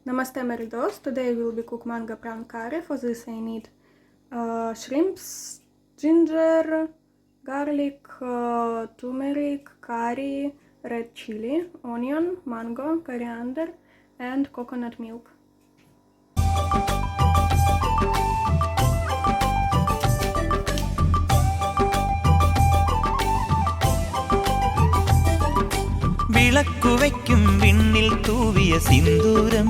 Namaste Meridos. Today we will be cook manga prawn curry. For this I need shrimps, ginger, garlic, turmeric, curry, red chili, onion, mango, coriander and coconut milk. വിളക്കുവയ്ക്കും വിണ്ണിൽ തൂവിയ സിന്ദൂരം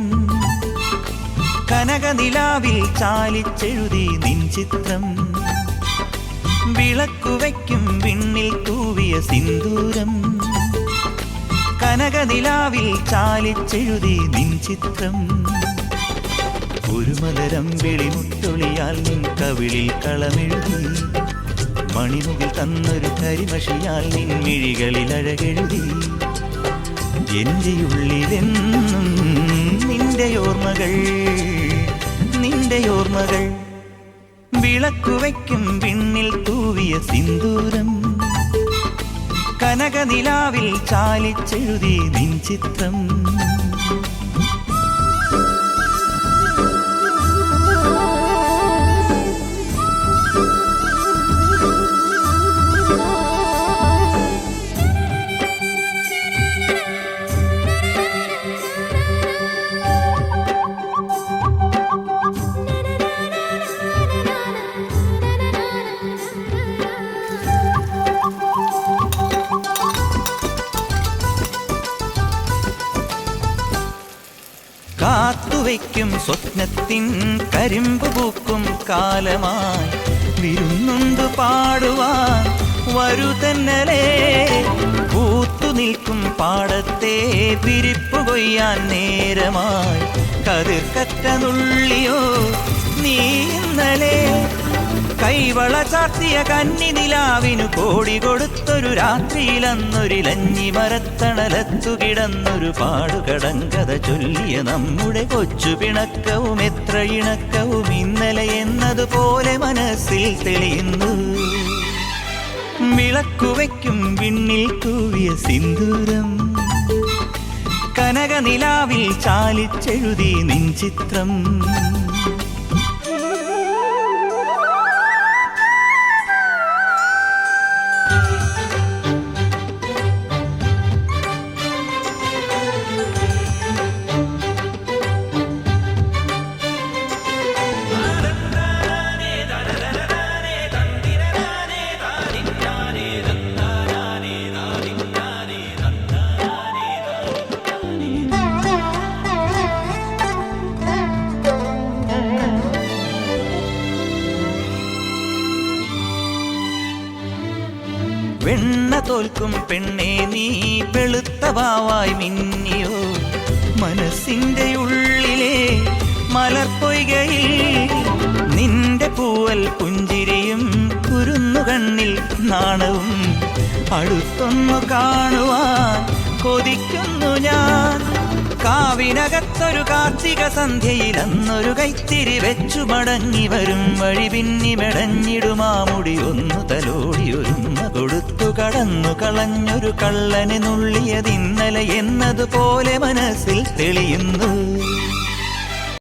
കനകനിലാവിൽ ചാലിച്ചെഴുതി നിൻ ചിത്രം. വിളക്കുവയ്ക്കും വിണ്ണിൽ തൂവിയ സിന്ദൂരം കനകനിലാവിൽ ചാലിച്ചെഴുതി നിൻ ചിത്രം. ഒരു മലരം വെളിമുത്തൊളിയാൽ നിൻ കവിളിൽ കളമെഴുതി മണിമുകിൽ തന്നൊരു കരിമഷിയാൽ നിൻ മിഴികളിൽ അഴകെഴുതി. എന്റെ ഉള്ളിലെന്നും നിന്റെ ഓർമ്മകൾ നിന്റെ ഓർമ്മകൾ. വിളക്കുവയ്ക്കും വിണ്ണിൽ തൂവിയ സിന്ദൂരം കനകനിലാവിൽ ചാലിച്ചെഴുതി നിൻ ചിത്രം. കാത്തുവയ്ക്കും സ്വപ്നത്തിൻ കരിമ്പ് പൂക്കും കാലമായി വിരുന്നുണ്ട് പാടുവാൻ വരുതന്നലേ. പൂത്തു നിൽക്കും പാടത്തെ വിരിപ്പു കൊയ്യാൻ നേരമായി കതിർക്കറ്റ നുള്ളിയോ നീ ഇന്നലെ. കൈവള ചാർത്തിയ കന്നി നിലാവിനു കോടി കൊടുത്തൊരു രാത്രിയിലന്നൊരിലഞ്ഞി മരത്തണലത്തു കിടന്നൊരു പാടുകടങ്കഥ ചൊല്ലിയ നമ്മുടെ കൊച്ചു പിണക്കവും എത്ര ഇണക്കവും ഇന്നലെ എന്നതുപോലെ മനസ്സിൽ തെളിയുന്നു. വിളക്കുവയ്ക്കും വിണ്ണിൽ തൂവിയ സിന്ദൂരം കനകനിലാവിൽ ചാലിച്ചെഴുതി നിൻ ചിത്രം. വെണ്ണ തോൽക്കും പെണ്ണേ നീ വെളുത്ത വാവായി മിന്നിയോ മനസ്സിന്റെ ഉള്ളിലെ മലർപ്പൊയ്കയിൽ. നിന്റെ പൂവൽ പുഞ്ചിരിയും കുരുന്നുകണ്ണിൽ നാണവും അടുത്തൊന്നു കാണുവാൻ കൊതിക്കുന്നു ഞാൻ. കാവിനകത്തൊരു കാർത്തിക സന്ധ്യയിൽ അന്നൊരു കൈത്തിരി വെച്ചു മടങ്ങി വരും വഴി പിന്നി മെടഞ്ഞിടുമാമുടി ഒന്നു തലോടി ഒരുമ കൊടുത്തു കടന്നു കളഞ്ഞൊരു കള്ളനെ നുള്ളിയതിന്നലെ എന്നതുപോലെ മനസ്സിൽ തെളിയുന്നു.